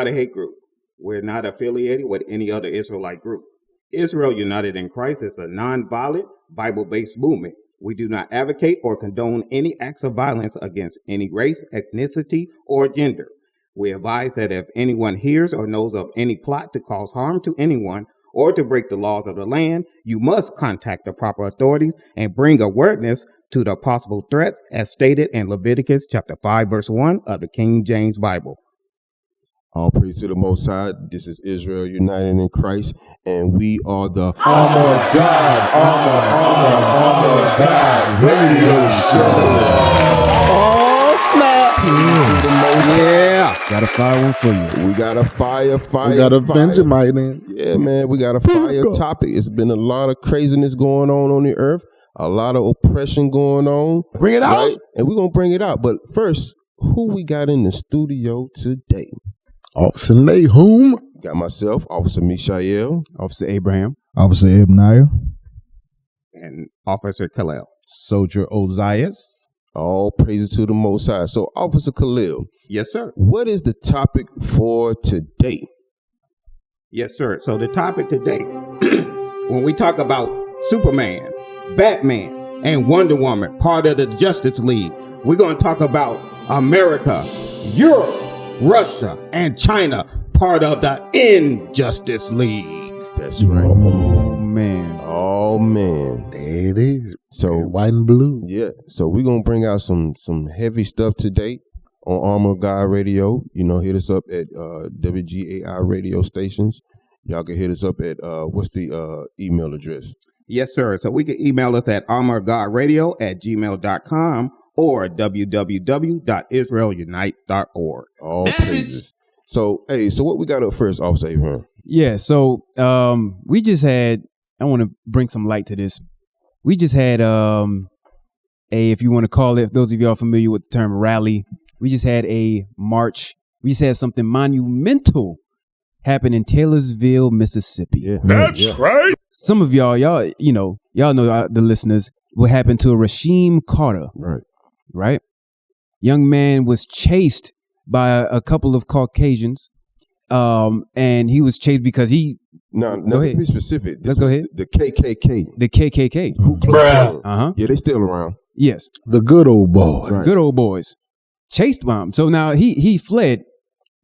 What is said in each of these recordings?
not a hate group. We're not affiliated with any other Israelite group. Israel United in Christ is a nonviolent, Bible-based movement. We do not advocate or condone any acts of violence against any race, ethnicity, or gender. We advise that if anyone hears or knows of any plot to cause harm to anyone or to break the laws of the land, you must contact the proper authorities and bring awareness to the possible threats as stated in Leviticus chapter 5, verse 1 of the King James Bible. All praise to the Most High. This is Israel United in Christ, and we are the Armor of God, Armor of God radio show. Oh, snap. Yeah. Got a fire one for you. We got a fire. We got a Benjamin in. Yeah, man, we got a fire topic. It's been a lot of craziness going on the earth, a lot of oppression going on. Bring it out. Right? And we're going to bring it out. But first, who we got in the studio today? Officer Nahum. Got myself, Officer Mishael. Officer Abraham. Officer Ibniah. And Officer Khalil. Soldier Ozias. All praises to the Most High. So, Officer Khalil. Yes, sir. What is the topic for today? Yes, sir. So the topic today, when we talk about Superman, Batman, and Wonder Woman, part of the Justice League, we're going to talk about America, Europe, Russia, and China, part of the Injustice League. That's right. Oh, man. Oh, man. There it is. So white and blue. Yeah. So we're going to bring out some heavy stuff today on Armor of God Radio. You know, hit us up at WGAI radio stations. Y'all can hit us up at, what's the email address? Yes, sir. So we can email us at armorofgodradio@gmail.com or www.israelunite.org. All praises. So, hey, so what we got up first, Officer Abraham? Yeah, so we just had, I want to bring some light to this. We just had if you want to call it, those of y'all familiar with the term rally, we just had a march. We just had something monumental happen in Taylorsville, Mississippi. Yeah. That's right. Some of y'all know the listeners, what happened to Rasheem Carter. Right? Young man was chased by a couple of Caucasians. And he was chased because he... No, let's be specific. Let's go ahead. The KKK. The KKK. Yeah, they still around. Yes. The good old boys. Right. Good old boys. Chased by him. So now he fled.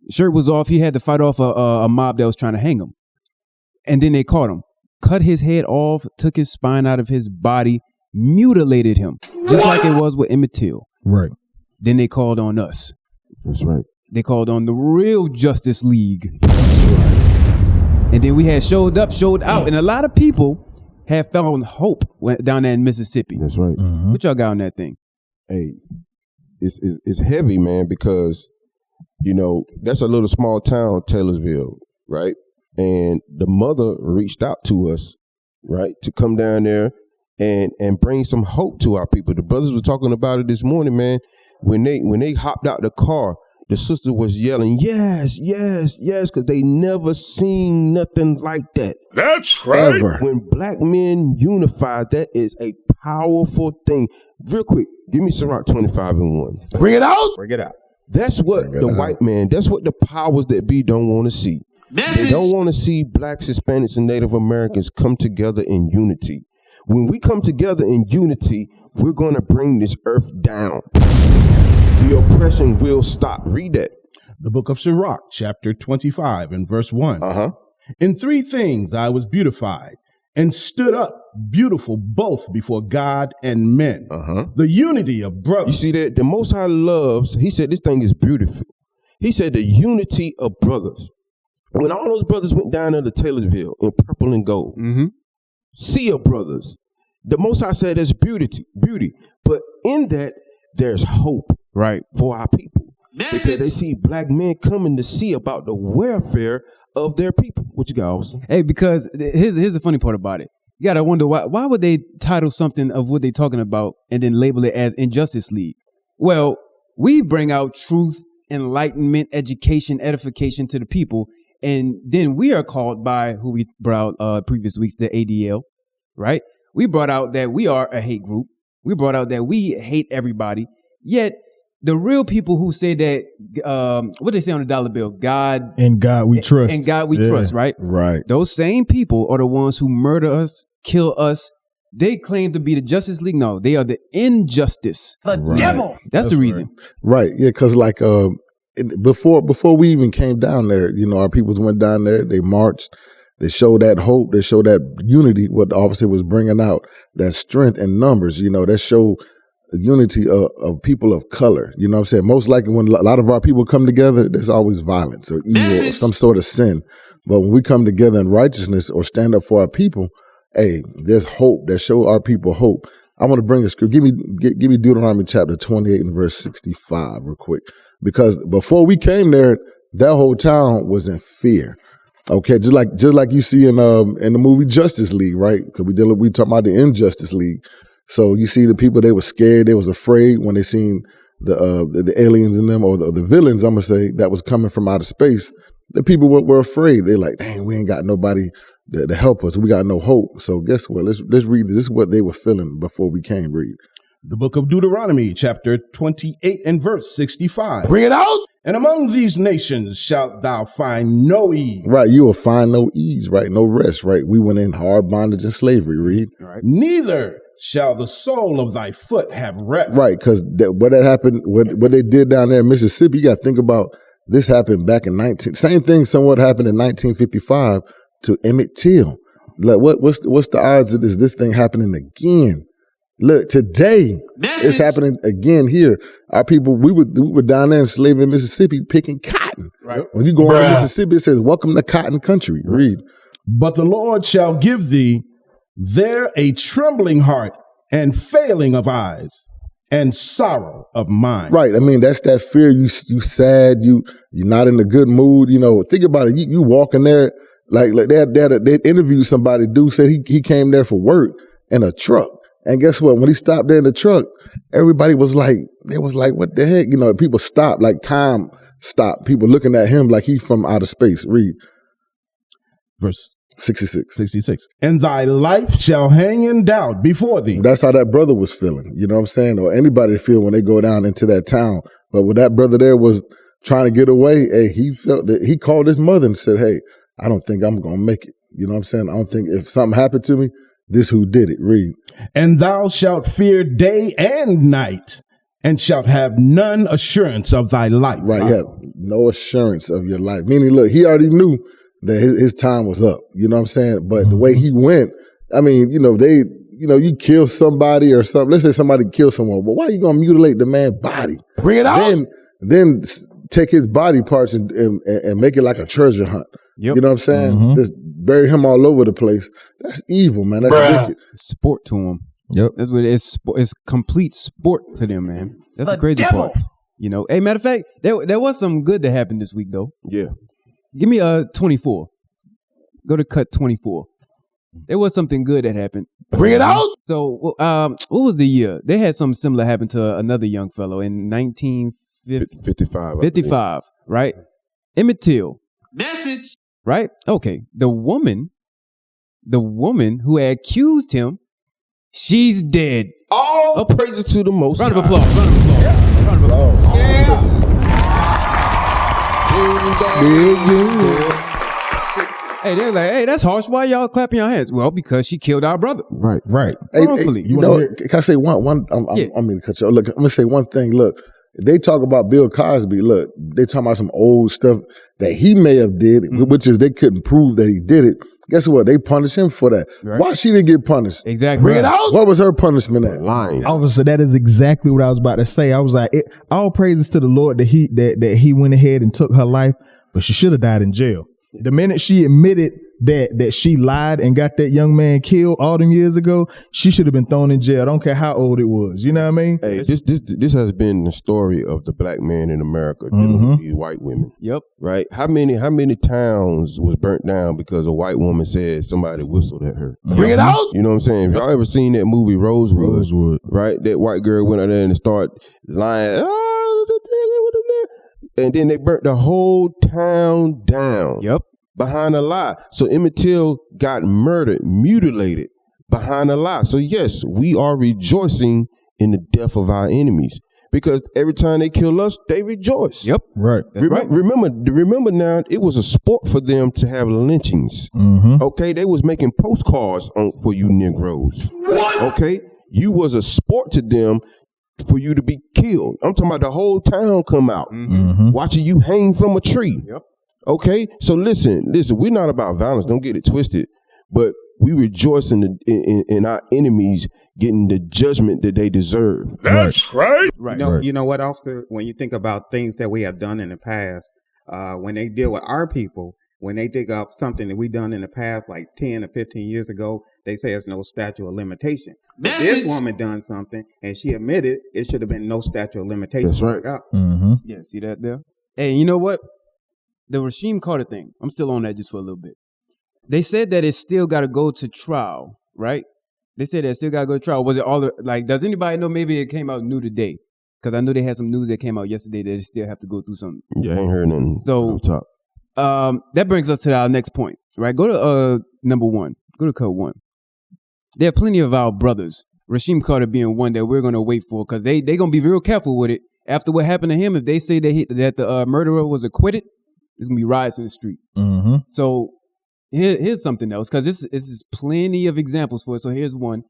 Shirt was off. He had to fight off a mob that was trying to hang him. And then they caught him. Cut his head off, took his spine out of his body, mutilated him. Just like it was with Emmett Till. Right. Then they called on us. That's right. They called on the real Justice League. And then we had showed out, and a lot of people have found hope down there in Mississippi. That's right. Mm-hmm. What y'all got on that thing? Hey, it's heavy, man, because, you know, that's a little small town, Taylorsville, right? And the mother reached out to us, right, to come down there and bring some hope to our people. The brothers were talking about it this morning, man. When they hopped out the car, the sister was yelling, yes, yes, yes, because they never seen nothing like that. That's right. Ever. When black men unify, that is a powerful thing. Real quick, give me Sirach 25 and 1. Bring it out. Bring it out. That's what the white man, that's what the powers that be don't want to see. They don't want to see blacks, Hispanics, and Native Americans come together in unity. When we come together in unity, we're going to bring this earth down. The oppression will stop. Read that. The book of Sirach, chapter 25 and verse 1. In 3 things I was beautified and stood up beautiful both before God and men. The unity of brothers. You see that? The Most High loves, he said this thing is beautiful. He said the unity of brothers. When all those brothers went down to Taylorsville in purple and gold, sea of brothers, the Most High said there's beauty. But in that, there's hope. Right. For our people. Because they see black men coming to see about the welfare of their people. What you got, Officer? Hey, because here's the funny part about it. You got to wonder why would they title something of what they're talking about and then label it as Injustice League? Well, we bring out truth, enlightenment, education, edification to the people. And then we are called by who we brought out previous weeks, the ADL, right? We brought out that we are a hate group. We brought out that we hate everybody. Yet the real people who say that, what they say on the dollar bill, God In God we trust. and God we Yeah. trust, right? Right. Those same people are the ones who murder us, kill us. They claim to be the Justice League. No, they are the injustice. The devil. That's the reason. Right. Yeah. Because like before we even came down there, you know, our peoples went down there. They marched. They showed that hope. They showed that unity. What the officer was bringing out, that strength in numbers. You know, that showed the unity of people of color. You know what I'm saying? Most likely when a lot of our people come together, there's always violence or evil or some sort of sin. But when we come together in righteousness or stand up for our people, hey, there's hope that show our people hope. I want to bring a scripture. Give me Deuteronomy chapter 28 and verse 65 real quick. Because before we came there, that whole town was in fear. Okay, just like you see in the movie Justice League, right? Because we talking about the Injustice League. So you see the people, they were scared, they was afraid when they seen the aliens in them or the villains, I'm gonna say, that was coming from outer space. The people were afraid. They're like, dang, we ain't got nobody to help us. We got no hope. So guess what? Let's read this. This is what they were feeling before we came. Read. The book of Deuteronomy, chapter 28 and verse 65. Bring it out. And among these nations shalt thou find no ease. Right, you will find no ease, right? No rest, right? We went in hard bondage and slavery, read. Right. Neither shall the sole of thy foot have rest. Right, because what happened, what they did down there in Mississippi, you got to think about, this happened back in same thing somewhat happened in 1955 to Emmett Till. Like, what's the odds of this thing happening again? Look, today it's happening again here. Our people, we were down there enslaved in Mississippi picking cotton. Right. When you go into Mississippi, it says, welcome to cotton country. Read. But the Lord shall give thee there a trembling heart and failing of eyes and sorrow of mind. Right. I mean, that's that fear. You sad. You're not in a good mood. You know, think about it. You walk in there like they interviewed somebody. Dude said he came there for work in a truck. And guess what? When he stopped there in the truck, everybody was like, what the heck? You know, people stopped, like time stopped. People looking at him like he's from outer space. Read. Verse 66. And thy life shall hang in doubt before thee. That's how that brother was feeling. You know what I'm saying? Or anybody feel when they go down into that town. But when that brother there was trying to get away, hey, he felt that he called his mother and said, hey, I don't think I'm going to make it. You know what I'm saying? I don't think if something happened to me, this who did it. Read. And thou shalt fear day and night, and shalt have none assurance of thy life. Right, yeah. No assurance of your life. Meaning, look, he already knew that his time was up. You know what I'm saying? But the way he went, I mean, you know, you kill somebody or something. Let's say somebody killed someone. But why are you going to mutilate the man's body? Bring it out. Then take his body parts and make it like a treasure hunt. Yep. You know what I'm saying? Just bury him all over the place. That's evil, man. That's wicked. Sport to him. Yep. That's what it is. It's complete sport to them, man. That's the crazy part. You know, hey, matter of fact, there was some good that happened this week, though. Yeah. Give me 24. Go to cut 24. There was something good that happened. Bring it out. So, what was the year? They had something similar happen to another young fellow in 1955. 55, right? Emmett Till. Message. Right? Okay. The woman who had accused him, she's dead. All praises to the Most Round High. of applause. Round of applause. Yeah. Round of applause. Hey, they're like, hey, that's harsh. Why y'all clapping your hands? Well, because she killed our brother. Right. Wrongfully. You know, can I say one? I'm going to cut you. Look, I'm going to say one thing. Look, they talk about Bill Cosby. Look, they talking about some old stuff that he may have did, which is they couldn't prove that he did it. Guess what? They punished him for that. Right. Why she didn't get punished? Exactly. Bring it out. What was her punishment at? Lying. Officer, that is exactly what I was about to say. I was like, all praises to the Lord that he went ahead and took her life, but she should have died in jail. The minute she admitted that she lied and got that young man killed all them years ago, she should have been thrown in jail. I don't care how old it was. You know what I mean? Hey, this has been the story of the black man in America dealing with these white women. Yep. Right? How many towns was burnt down because a white woman said somebody whistled at her? Bring it out. You know what I'm saying? If y'all ever seen that movie Rosewood, right? That white girl went out there and started lying. And then they burnt the whole town down. Yep. Behind a lie. So Emmett Till got murdered, mutilated behind a lie. So yes, we are rejoicing in the death of our enemies. because every time they kill us, they rejoice. Yep. Right. That's right. Remember now, it was a sport for them to have lynchings. Okay, they was making postcards for you Negroes. What? Okay, you was a sport to them for you to be killed. I'm talking about the whole town come out watching you hang from a tree. Yep. Okay, so listen, we're not about violence. Don't get it twisted, but we rejoice in our enemies getting the judgment that they deserve. That's right. Right. You know what, officer? When you think about things that we have done in the past, when they deal with our people, when they dig up something that we done in the past, like 10 or 15 years ago, they say there's no statute of limitation. But this woman done something, and she admitted it should have been no statute of limitation. That's right. Yeah, see that there? Hey, you know what? The Rasheem Carter thing, I'm still on that just for a little bit. They said that it still got to go to trial, right? They said that it still got to go to trial. Was it all, does anybody know maybe it came out new today? Because I know they had some news that came out yesterday that it still have to go through something. Yeah, I ain't heard nothing. So, top. that brings us to our next point, right? Go to number 1. Go to code 1. There are plenty of our brothers, Rasheem Carter being one that we're going to wait for, because they going to be real careful with it. After what happened to him, if they say that the murderer was acquitted, there's going to be riots in the street. So here's something else, because this is plenty of examples for it. So here's one.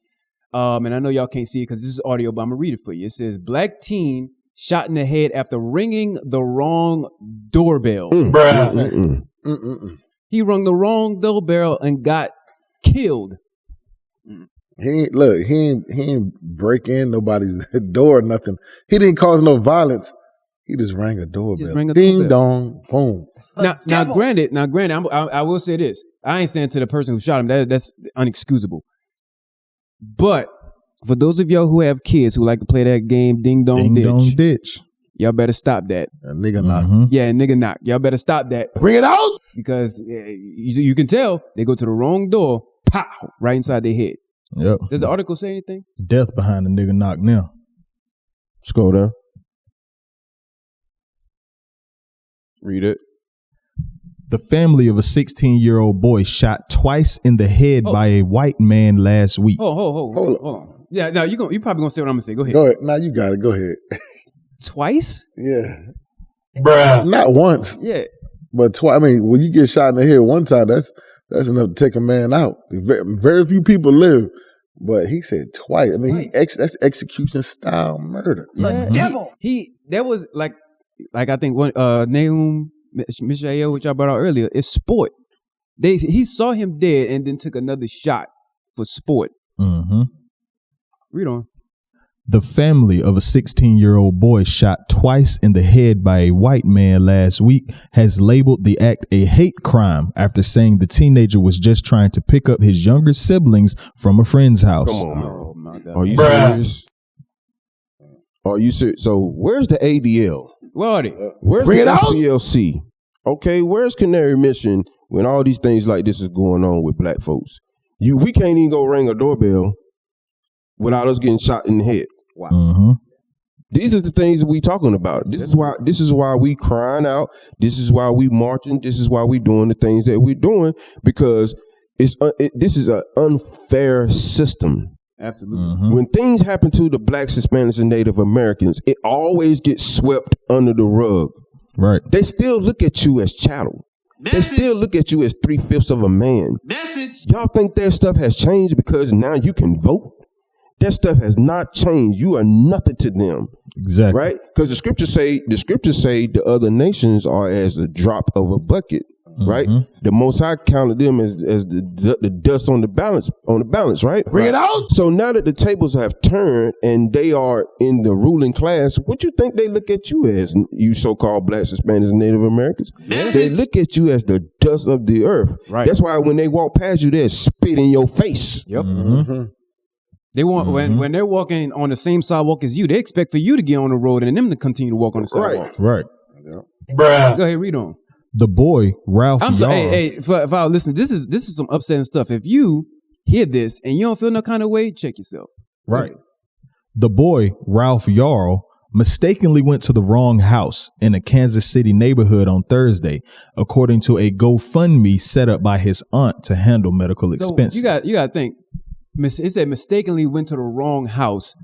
And I know y'all can't see it because this is audio, but I'm going to read it for you. It says, black teen shot in the head after ringing the wrong doorbell. He rung the wrong doorbell and got killed. He ain't break in nobody's door or nothing. He didn't cause no violence. He just rang a doorbell. Ding dong, boom. Now, granted, I will say this. I ain't saying to the person who shot him that's unexcusable. But for those of y'all who have kids who like to play that game, ding dong ditch, y'all better stop that. A nigga knock. Yeah, nigga knock. Y'all better stop that. Bring it out, because you can tell they go to the wrong door, pow, right inside their head. Yep. Does the article say anything? Death behind the nigga knock now. Scroll down. Read it. The family of a 16-year-old boy shot twice in the head by a white man last week. Hold on. Yeah, now you probably gonna say what I'm gonna say. Go ahead. Go ahead. Now you got it. Go ahead. Twice? Yeah. Bruh. Not once. Yeah. But twice. I mean, when you get shot in the head one time, that's enough to take a man out. Very few people live. But he said twice. I mean, that's execution style murder. Yeah. Devil. That was like I think one Nahum Mishael, which I brought out earlier, is sport. He saw him dead and then took another shot for sport. Read on. The family of a 16-year-old boy shot twice in the head by a white man last week has labeled the act a hate crime after saying the teenager was just trying to pick up his younger siblings from a friend's house. Come on, man. Oh, my God. Are you serious? Are you serious? So where's the ADL? Where are they? Where's the SPLC? Okay, where's Canary Mission when all these things like this is going on with black folks? We can't even go ring a doorbell without us getting shot in the head. Wow. These are the things that we talking about. This is why we crying out. This is why we marching. This is why we doing the things that we're doing, because this is an unfair system. Absolutely. When things happen to the blacks, Hispanics, and Native Americans, it always gets swept under the rug. Right. They still look at you as chattel. They still look at you as 3/5 of a man. Y'all think that stuff has changed because now you can vote? That stuff has not changed. You are nothing to them. Exactly. Right? Because the scriptures say the other nations are as a drop of a bucket. Right? The Most High counted them as the dust on the balance, right? Bring it out. So now that the tables have turned and they are in the ruling class, what you think they look at you as, you so-called blacks, Hispanics, and Native Americans? They look at you as the dust of the earth. Right. That's why when they walk past you, they spit in your face. Yep. They want when they're walking on the same sidewalk as you, they expect for you to get on the road and them to continue to walk on the sidewalk. Right. Bruh. Go ahead, read on. The boy, Ralph I'm sorry, Yarl. hey, for our listeners, this is some upsetting stuff. If you hear this and you don't feel no kind of way, check yourself. Right. The boy, Ralph Yarl, mistakenly went to the wrong house in a Kansas City neighborhood on Thursday, according to a GoFundMe set up by his aunt to handle medical expenses. You got to think. It said mistakenly went to the wrong house.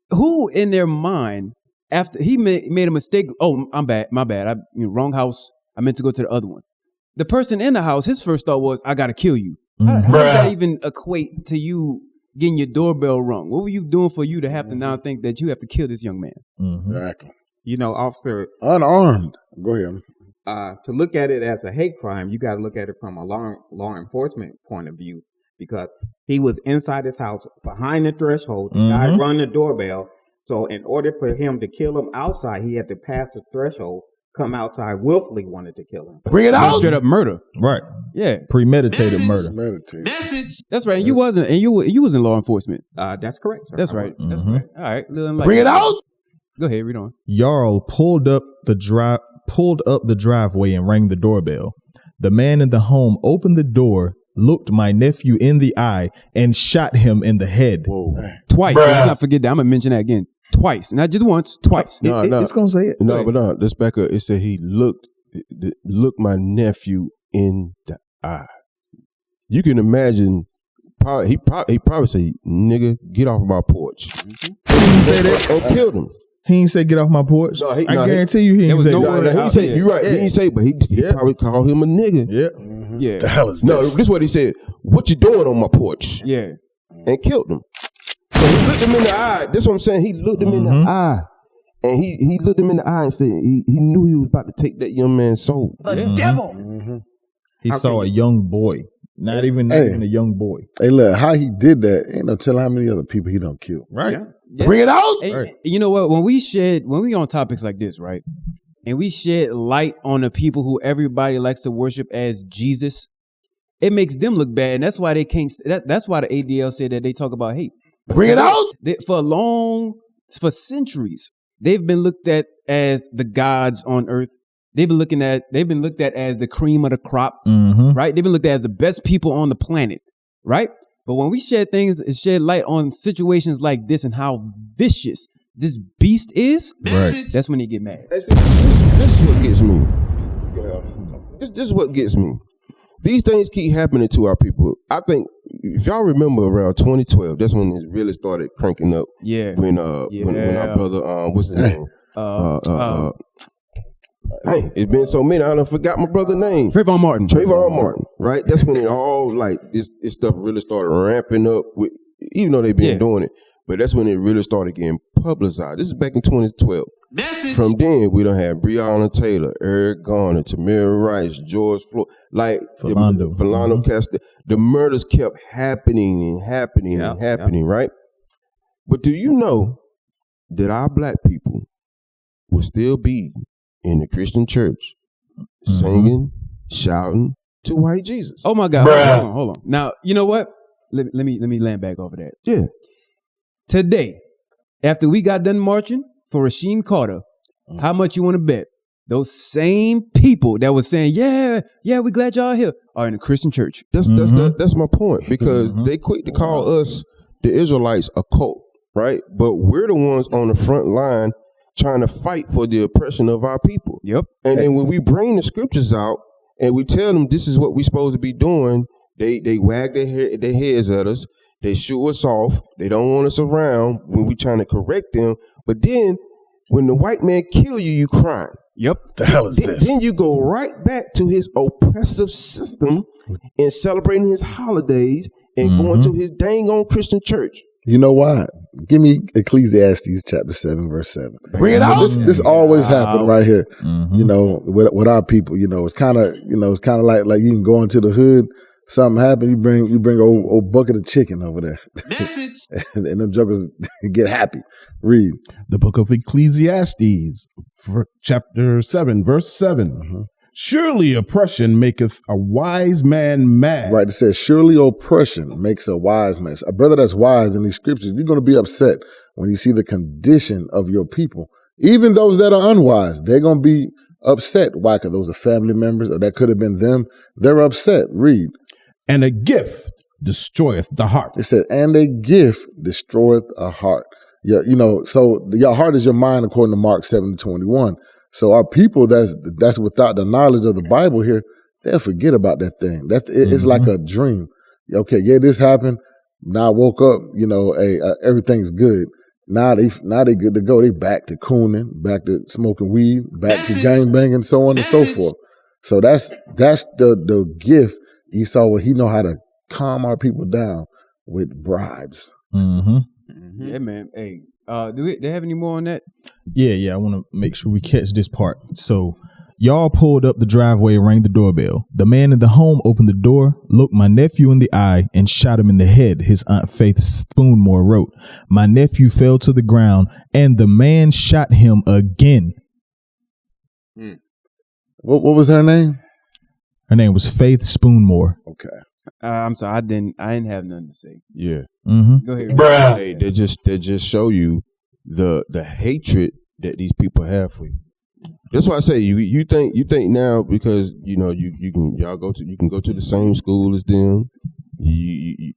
who in their mind, after he made a mistake, oh, I'm bad, my bad, wrong house, I meant to go to the other one. The person in the house, his first thought was, I got to kill you. How does that even equate to you getting your doorbell rung? What were you doing for you to have to now think that you have to kill this young man? Exactly. You know, officer, Unarmed. Go ahead. to look at it as a hate crime, you got to look at it from a law enforcement point of view, because he was inside his house behind the threshold. The guy rung the doorbell. So in order for him to kill him outside, he had to pass the threshold, come outside, willfully wanted to kill him. Bring it out. Straight up murder. Right. Yeah. Premeditated murder. That's right. And you wasn't, and you was in law enforcement. That's correct, sir. That's right. That's right. All right. Bring it out. Go ahead, read on. Jarl pulled up the driveway and rang the doorbell. The man in the home opened the door, looked my nephew in the eye, and shot him in the head. Whoa. Twice. So let's not forget that. I'm gonna mention that again. Twice, not just once. Twice. It's gonna say it. No, but no. Let's back up. It said he looked my nephew in the eye. You can imagine. He probably say, "Nigga, get off my porch." He didn't say that. Or killed him. He ain't say get off my porch. No, I guarantee you he ain't say that. He said, you're right. He didn't say, but he probably called him a nigga. Yeah. Yeah. The hell is No, this? this is what he said. What you doing on my porch? Yeah. And killed him. So he looked him in the eye. That's what I'm saying. He looked him in the eye. And he looked him in the eye and said he knew he was about to take that young man's soul. The devil. He saw a young boy. Not even a young boy. Hey, look, how he did that, ain't no telling how many other people he done killed. Right. Yeah. Bring it out. And you know what? When we on topics like this, right? And we shed light on the people who everybody likes to worship as Jesus, it makes them look bad. And that's why they can't, that's why the ADL said that they talk about hate. Bring it out. For centuries, they've been looked at as the gods on earth. They've been looked at as the cream of the crop, right? They've been looked at as the best people on the planet, right? But when we shed light on situations like this and how vicious this beast is, that's when they get mad. This is what gets me. This is what gets me. These things keep happening to our people. I think if y'all remember around 2012, that's when it really started cranking up. Yeah. When our brother, what's his name? Hey, it's been so many, I done forgot my brother's name. Trayvon Martin, right? That's when it all, like, this stuff really started ramping up, even though they've been doing it. But that's when it really started getting publicized. This is back in 2012. From then, we done had Breonna Taylor, Eric Garner, Tamir Rice, George Floyd, like Philando Castile. The murders kept happening and happening, right? But do you know that our black people will still be in the Christian church singing, shouting to white Jesus? Oh my God! Hold on. Now you know what? Let me land back over that. Yeah. Today, after we got done marching for Rasheem Carter, how much you want to bet those same people that was saying, yeah, we glad y'all here, are in a Christian church? That's my point, because they quick to call us, the Israelites, a cult, right? But we're the ones on the front line trying to fight for the oppression of our people. Yep. And then when we bring the scriptures out and we tell them this is what we're supposed to be doing, they wag their heads at us. They shoo us off. They don't want us around when we trying to correct them. But then when the white man kill you, you crying. Yep. The hell is this? Then you go right back to his oppressive system and celebrating his holidays and going to his dang on Christian church. You know why? Give me Ecclesiastes chapter 7, verse 7. Bring it out. This always happen right here. You know, with our people. You know, it's kind of like you can go into the hood. Something happen, you bring a old bucket of chicken over there. and them jokers get happy. Read. The book of Ecclesiastes, chapter 7, verse 7. Surely oppression maketh a wise man mad. Right, it says, surely oppression makes a wise man. A brother that's wise in these scriptures, you're going to be upset when you see the condition of your people. Even those that are unwise, they're going to be upset. Why? Because those are family members, or that could have been them. They're upset. Read. And a gift destroyeth the heart. It said, and a gift destroyeth a heart. Yeah, you know, so your heart is your mind, according to Mark 7:21. So our people that's without the knowledge of the Bible here, they'll forget about that thing. It's like a dream. Okay, yeah, this happened. Now I woke up, you know, everything's good. Now they good to go. They back to cooning, back to smoking weed, back to gang banging, so on and so forth. So that's the gift Esau. He know how to calm our people down with bribes. Mm-hmm. Yeah, man. Hey, do they have any more on that? Yeah. I want to make sure we catch this part. So y'all pulled up the driveway and rang the doorbell. The man in the home opened the door, looked my nephew in the eye, and shot him in the head, his Aunt Faith Spoonmore wrote. My nephew fell to the ground, and the man shot him again. What was her name? Her name was Faith Spoonmore. Okay. I'm sorry, I didn't have nothing to say. Yeah. Mm-hmm. Go ahead. Bruh. Hey, they just show you the hatred that these people have for you. That's why I say you think now because you can go to the same school as them. You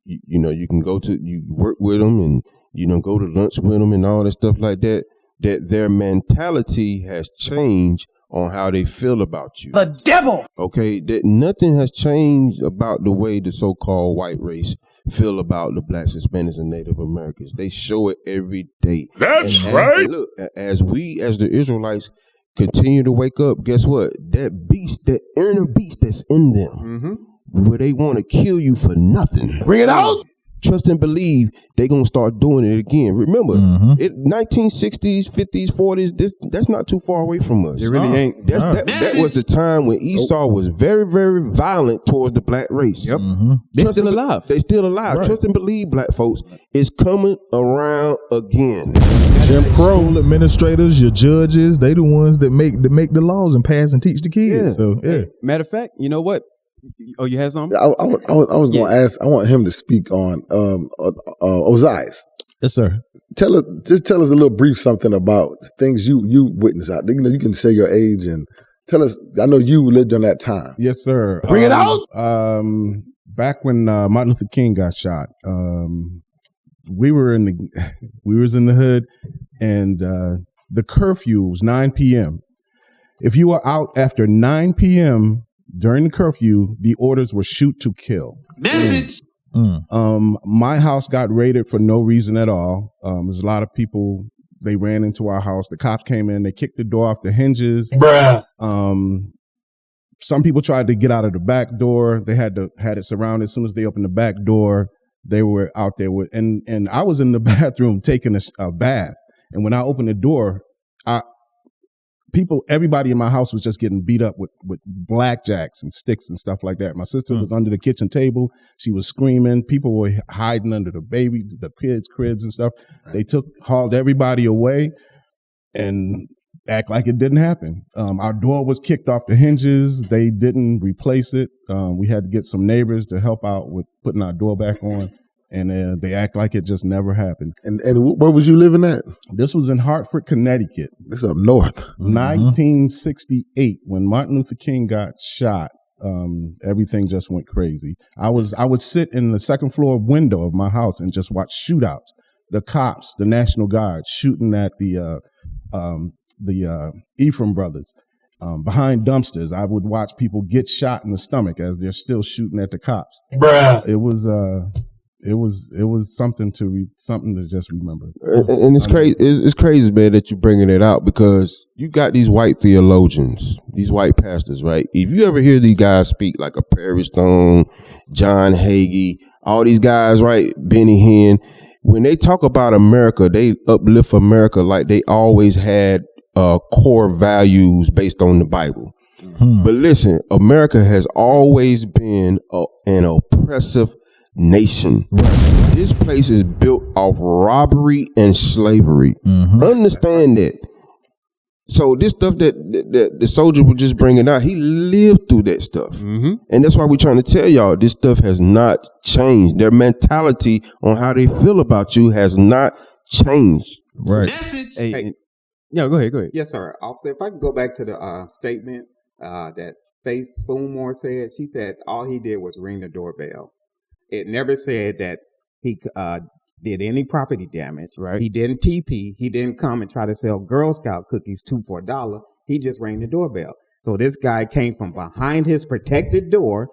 can you work with them and go to lunch with them and all that stuff like that. That their mentality has changed on how they feel about you. The devil. Okay, that nothing has changed about the way the so-called white race feel about the blacks, Hispanics, and Native Americans. They show it every day. That's And right. look, as we, as the Israelites, continue to wake up, guess what? That beast, that inner beast that's in them, where they want to kill you for nothing. Bring it out. Trust and believe they're going to start doing it again. Remember, 1960s, 50s, 40s, that's not too far away from us. It really ain't. That was the time when Esau was very, very violent towards the black race. Yep. They're still alive. They still alive. Right. Trust and believe, black folks, it's coming around again. Jim Crow administrators, your judges, they the ones that make the laws and pass and teach the kids. Yeah. So yeah. Matter of fact, you know what? Oh, you had something? I was going to ask. I want him to speak on Osias. Yes, sir. Tell us a little brief something about things you witnessed out there. You can say your age and tell us. I know you lived in that time. Yes, sir. Bring it out. Back when Martin Luther King got shot, we was in the hood, and the curfew was 9 p.m. If you were out after 9 p.m. during the curfew, the orders were shoot to kill. Message. My house got raided for no reason at all. There's a lot of people, they ran into our house. The cops came in, they kicked the door off the hinges. Bruh. Some people tried to get out of the back door. They had it surrounded. As soon as they opened the back door, they were out there with, and I was in the bathroom taking a bath. And when I opened the door, everybody in my house was just getting beat up with blackjacks and sticks and stuff like that. My sister was under the kitchen table. She was screaming. People were hiding under the kids' cribs and stuff. They hauled everybody away and act like it didn't happen. Our door was kicked off the hinges. They didn't replace it. We had to get some neighbors to help out with putting our door back on. And they act like it just never happened. And where was you living at? This was in Hartford, Connecticut. This up north. 1968, when Martin Luther King got shot, everything just went crazy. I would sit in the second floor window of my house and just watch shootouts. The cops, the National Guard, shooting at the Ephraim brothers. Behind dumpsters, I would watch people get shot in the stomach as they're still shooting at the cops. Bruh. It was something to just remember. And it's crazy. It's crazy, man, that you're bringing it out because you got these white theologians, these white pastors, right? If you ever hear these guys speak, like a Perry Stone, John Hagee, all these guys, right? Benny Hinn, when they talk about America, they uplift America like they always had core values based on the Bible. But listen, America has always been an oppressive nation. This place is built off robbery and slavery. Understand that. So this stuff that the soldier was just bringing out, he lived through that stuff. And that's why we're trying to tell y'all this stuff has not changed. Their mentality on how they feel about you has not changed. Right. Hey. Yeah, go ahead. Yes, sir. Officer, if I could go back to the statement that Faith Spoonmore said, she said all he did was ring the doorbell. It never said that he did any property damage. Right. He didn't TP. He didn't come and try to sell Girl Scout cookies 2 for $1. He just rang the doorbell. So this guy came from behind his protected door,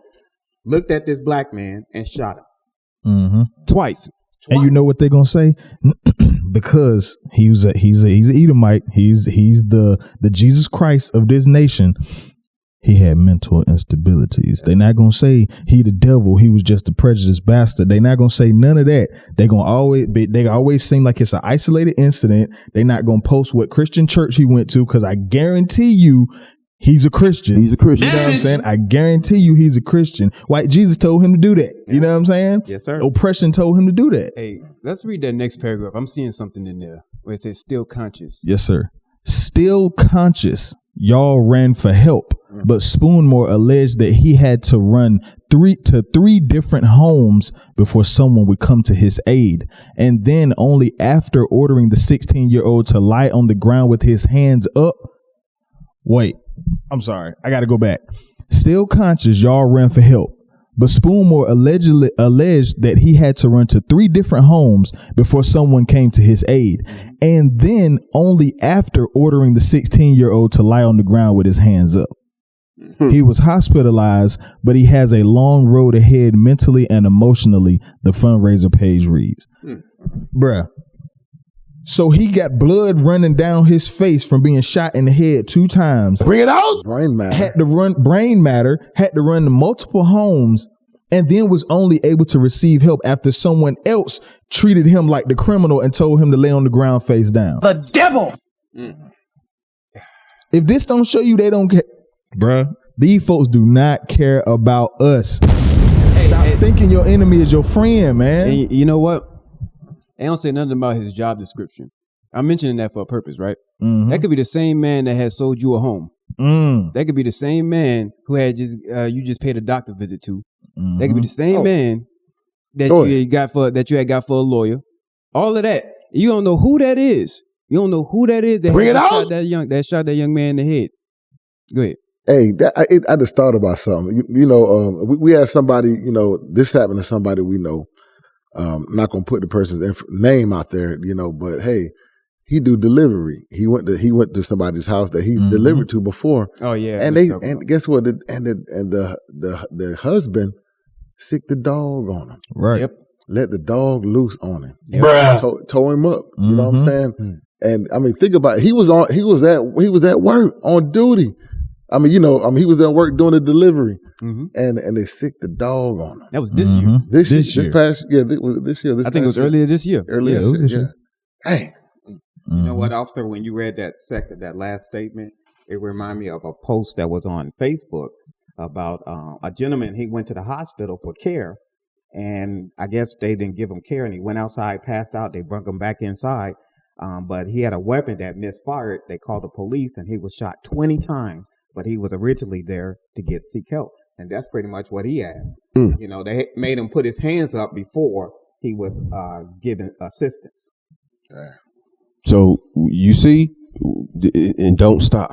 looked at this black man, and shot him. Twice. And you know what they're going to say? because he's an Edomite. He's the Jesus Christ of this nation. He had mental instabilities. They're not gonna say he the devil. He was just a prejudiced bastard. They're not gonna say none of that. They always seem like it's an isolated incident. They're not gonna post what Christian church he went to, because I guarantee you he's a Christian. He's a Christian. You know what I'm saying? I guarantee you he's a Christian. White Jesus told him to do that. You know what I'm saying? Yes, sir. Oppression told him to do that. Hey, let's read that next paragraph. I'm seeing something in there where it says still conscious. Yes, sir. Still conscious, y'all ran for help, but Spoonmore alleged that he had to run three different homes before someone would come to his aid. And then only after ordering the 16-year-old to lie on the ground with his hands up. Wait, I'm sorry. I got to go back. Still conscious, y'all ran for help. But Spoonmore alleged that he had to run to 3 different homes before someone came to his aid. And then only after ordering the 16-year-old to lie on the ground with his hands up. He was hospitalized, but he has a long road ahead mentally and emotionally, the fundraiser page reads. Bruh. So he got blood running down his face from being shot in the head 2 times. Bring it out. Brain matter. Had to run to multiple homes, and then was only able to receive help after someone else treated him like the criminal and told him to lay on the ground face down. The devil. If this don't show you they don't care, bruh, these folks do not care about us. Stop thinking your enemy is your friend, man. And you know what? They don't say nothing about his job description. I'm mentioning that for a purpose, right? Mm-hmm. That could be the same man that had sold you a home. That could be the same man who had you just paid a doctor visit to. That could be the same man that you had got for a lawyer. All of that. You don't know who that is. You don't know who that is that Bring it out. shot that young man in the head. Go ahead. Hey, I just thought about something. We have somebody. This happened to somebody we know. I'm not gonna put the person's name out there, but hey, he do delivery. He went to somebody's house that he's delivered to before. Oh yeah, and guess what? The husband sicked the dog on him. Right. Yep. Let the dog loose on him. Yep. Bruh. Tore him up. You know what I'm saying? And I mean, think about it. He was at work on duty. I mean, he was at work doing the delivery, and they sicked the dog on him. That was this year. This past year. I think it was earlier this year. Earlier this year. Dang. You know what, officer? When you read that last statement, it reminded me of a post that was on Facebook about a gentleman. He went to the hospital for care, and I guess they didn't give him care, and he went outside, passed out. They brought him back inside, but he had a weapon that misfired. They called the police, and he was shot 20 times. But he was originally there to seek help. And that's pretty much what he had. They made him put his hands up before he was given assistance. So you see, and don't stop.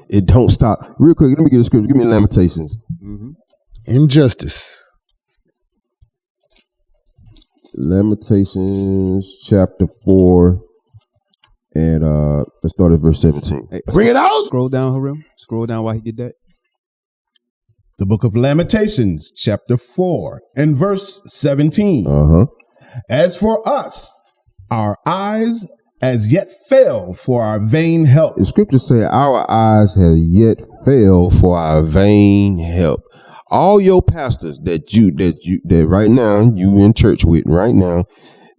It don't stop. Real quick, let me get a scripture. Give me Lamentations. Injustice. Lamentations chapter 4. And let's start at verse 17. Hey, bring it out. Scroll down, Harim. Scroll down while he did that. The book of Lamentations, chapter 4, and verse 17. As for us, our eyes as yet fail for our vain help. The scriptures say our eyes have yet failed for our vain help. All your pastors that right now you in church with right now,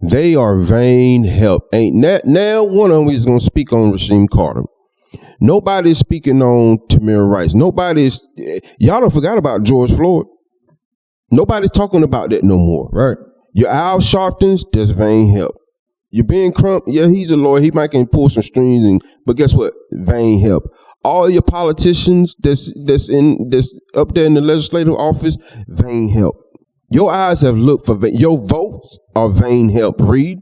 they are vain help. Ain't that now? One of them is going to speak on Rasheem Carter. Nobody's speaking on Tamir Rice. Y'all don't forgot about George Floyd. Nobody's talking about that no more. Right. Your Al Sharptons, that's vain help. You're being Crump, yeah, he's a lawyer. He might can pull some strings, but guess what? Vain help. All your politicians that's up there in the legislative office, vain help. Your eyes have looked for your votes are vain help. Read.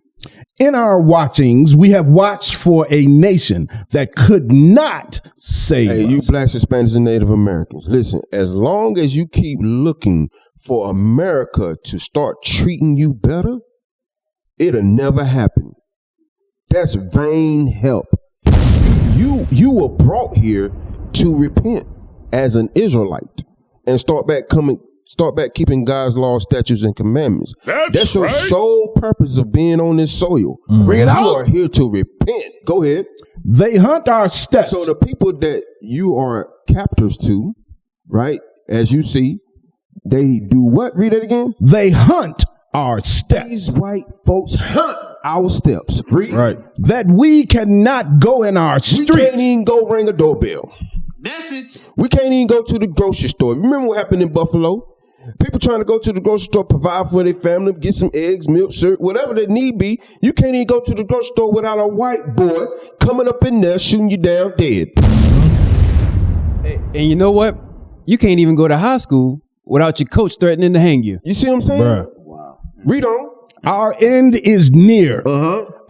In our watchings, we have watched for a nation that could not save us. You blacks, Hispanics, and Native Americans, listen, as long as you keep looking for America to start treating you better, it'll never happen. That's vain help. You were brought here to repent as an Israelite and start back coming Start back keeping God's laws, statutes, and commandments. That's your right. sole purpose of being on this soil. Bring it out. You are here to repent. Go ahead. They hunt our steps. So the people that you are captors to, right, as you see, they do what? Read it again. They hunt our steps. These white folks hunt our steps. Read. Right. That we cannot go in our We streets. can't even go ring a doorbell. Message. We can't even go to the grocery store. Remember what happened in Buffalo? People trying to go to the grocery store, provide for their family, get some eggs, milk, syrup, whatever they need be. You can't even go to the grocery store without a white boy coming up in there shooting you down dead. And you know what? You can't even go to high school without your coach threatening to hang you. You see what I'm saying? Bruh. Wow. Read on. Our end is near.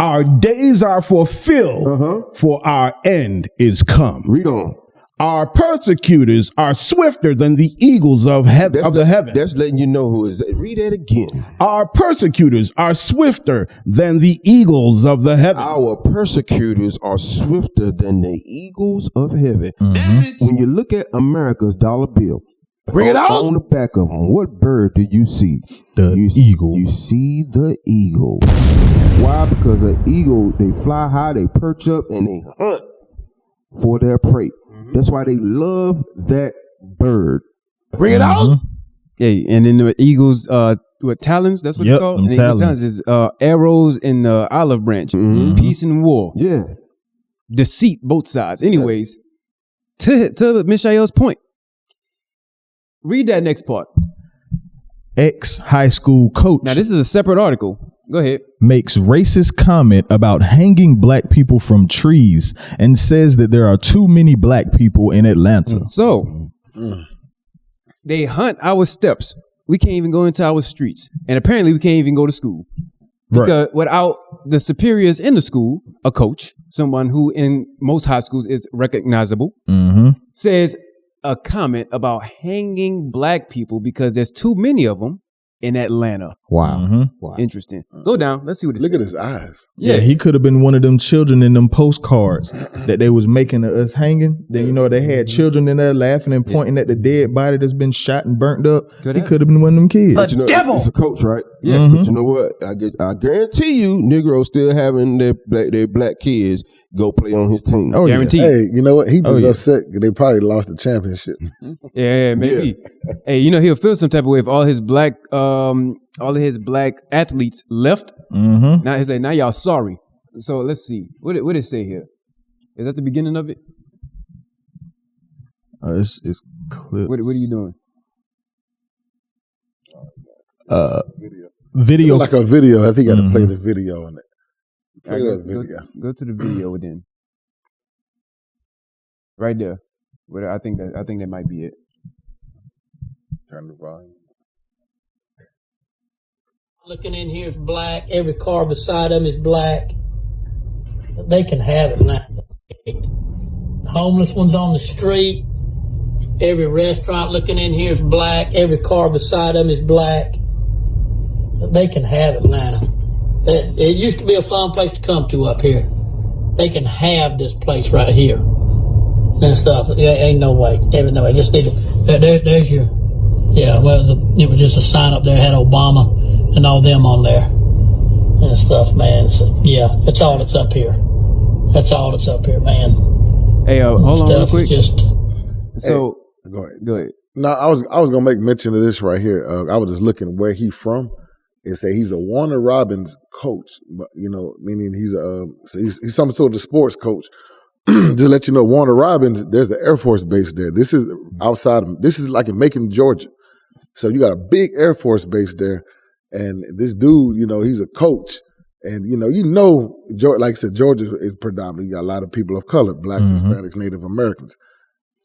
Our days are fulfilled, for our end is come. Read on. Our persecutors are swifter than the eagles of the heaven. That's letting you know who is that. Read that again. Our persecutors are swifter than the eagles of the heaven. Our persecutors are swifter than the eagles of heaven. Message. When you look at America's dollar bill, Bring it out. on the back of them, what bird do you see? The eagle. You see the eagle. Why? Because an eagle, they fly high, they perch up, and they hunt for their prey. That's why they love that bird. Bring it out. Hey, and then the eagles, what talons? That's what Yep, you call them it. talons. Is arrows in the olive branch. Peace and war, Yeah. deceit, both sides. Anyways, to Mishael's point, read that next part. Ex-high school coach Now, this is a separate article. Go ahead. makes racist comment about hanging black people from trees and says that there are too many black people in Atlanta. So, they hunt our steps. We can't even go into our streets. And apparently, we can't even go to school. Because without the superiors in the school, a coach, someone who in most high schools is recognizable, says a comment about hanging black people because there's too many of them in Atlanta. Wow. Interesting. Go down. Let's see what it Look at his eyes. Yeah, he could have been one of them children in them postcards that they was making of us hanging. Then, you know, they had children in there laughing and pointing at the dead body that's been shot and burnt up. He could have been one of them kids. But you know, he's a coach, right? Yeah. But you know what? I guarantee you, Negroes still having their black kids go play on his team. Oh, yeah. Guaranteed. Hey, you know what? He just upset 'cause they probably lost the championship. Yeah, maybe. Hey, you know, he'll feel some type of way if all his black athletes left. Now he say, now y'all sorry. So let's see. What did it say here? Is that the beginning of it? It's clear. What are you doing? Video. Like a video. I think you got to play the video on it. Play All right, that video. go to the video then. Right there. I think that might be it. Turn the volume. Looking in here is black. Every car beside them is black. They can have it now. Homeless ones on the street. Every restaurant looking in here is black. Every car beside them is black. They can have Atlanta. It used to be a fun place to come to up here. They can have this place right here and stuff. Ain't no way. No way. Just need to. There's your. Yeah. Well, it was just a sign up there. It had Obama and all them on there and stuff, man. So, yeah, that's all that's up here. That's all that's up here, man. Hey, hold on real quick. So go ahead. No, I was gonna make mention of this right here. I was just looking where he from. It say he's a Warner Robins coach, but you know, meaning he's some sort of sports coach. Just to let you know, Warner Robins, there's the Air Force base there. This is this is like in Macon, Georgia. So you got a big Air Force base there, and this dude, you know, he's a coach, and you know, like I said, Georgia is predominantly, you got a lot of people of color, blacks, Hispanics, Native Americans.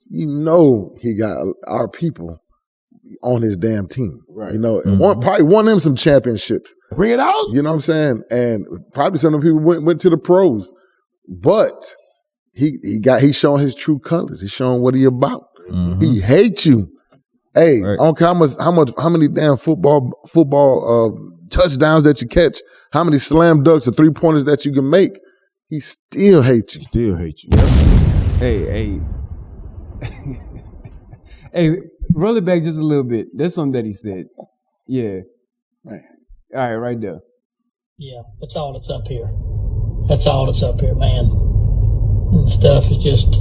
You know, he got our people on his damn team, right? You know, and probably won them some championships. Bring it out. You know what I'm saying? And probably some of the people went to the pros, but he's showing his true colors. He's showing what he about. He hates you. Hey, I don't care how many damn football touchdowns that you catch, how many slam dunks or 3-pointers that you can make. He still hates you. Still hate you. Hey, Roll it back just a little bit. That's something that he said. Yeah. Man. All right, right there. Yeah, that's all that's up here. That's all that's up here, man. And stuff is just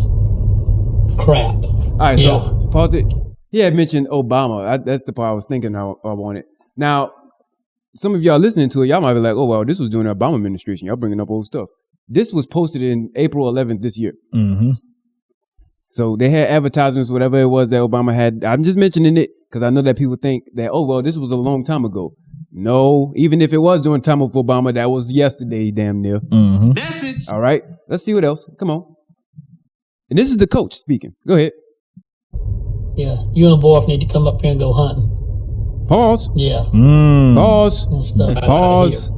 crap. All right, so pause it. He had mentioned Obama. That's the part I was thinking I wanted. Now, some of y'all listening to it, y'all might be like, oh, well, this was during the Obama administration. Y'all bringing up old stuff. This was posted in April 11th this year. Mm-hmm. So they had advertisements, whatever it was that Obama had. I'm just mentioning it because I know that people think that, oh, well, this was a long time ago. No, even if it was during the time of Obama, that was yesterday, damn near. Mm-hmm. Message. All right, let's see what else. Come on. And this is the coach speaking. Go ahead. Yeah, you and Borf need to come up here and go hunting. Pause. Yeah. Pause. And stuff Pause.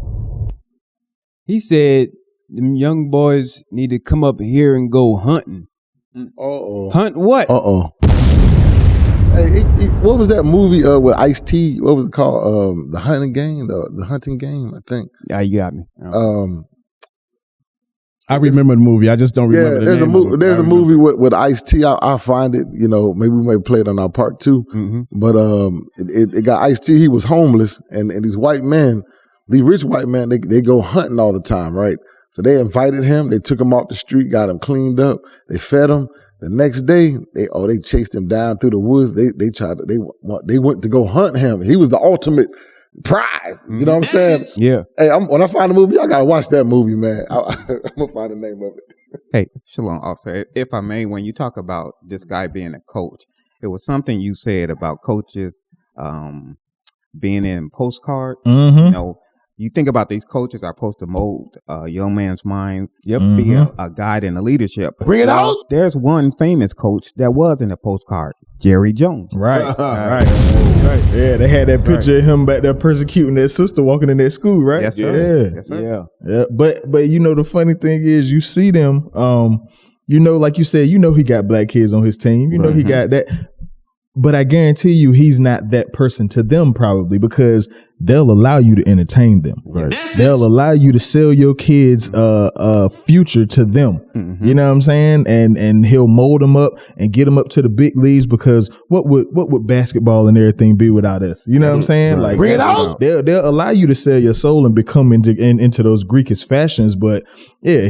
He said, them young boys need to come up here and go hunting. Uh-oh. Hunt what? Uh-oh. Hey, what was that movie with Ice-T? What was it called? The Hunting Game? The Hunting Game, I think. Yeah, you got me. I remember the movie. I just don't remember the name of it. There's a movie with Ice-T. I'll find it. You know, maybe we may play it on our part 2. Mm-hmm. But it got Ice-T. He was homeless, and these white men, these rich white men, they go hunting all the time, right? So they invited him. They took him off the street, got him cleaned up. They fed him. The next day, they chased him down through the woods. They went to go hunt him. He was the ultimate prize. You know what I'm saying? Yeah. Hey, when I find a movie, I gotta watch that movie, man. I'm gonna find the name of it. Hey, Shalom, officer. If I may, when you talk about this guy being a coach, it was something you said about coaches being in postcards. Mm-hmm. You know, you think about these coaches are supposed to mold young man's minds, Yep. be a guide in the leadership. Bring it out. There's one famous coach that was in a postcard, Jerry Jones. Right. Right. Yeah, they had that picture of him back there persecuting that sister walking in that school, right? Yes, sir. Yeah. Yes, sir. Yeah. But you know, the funny thing is you see them, you know, like you said, you know he got black kids on his team. You know he got that. But I guarantee you he's not that person to them probably because they'll allow you to entertain them. Right. They'll allow you to sell your kids future to them. Mm-hmm. You know what I'm saying? And he'll mold them up and get them up to the big leagues because what would basketball and everything be without us? You know what I'm saying? Like Bring it out. They'll allow you to sell your soul and become into those Greekish fashions, but yeah,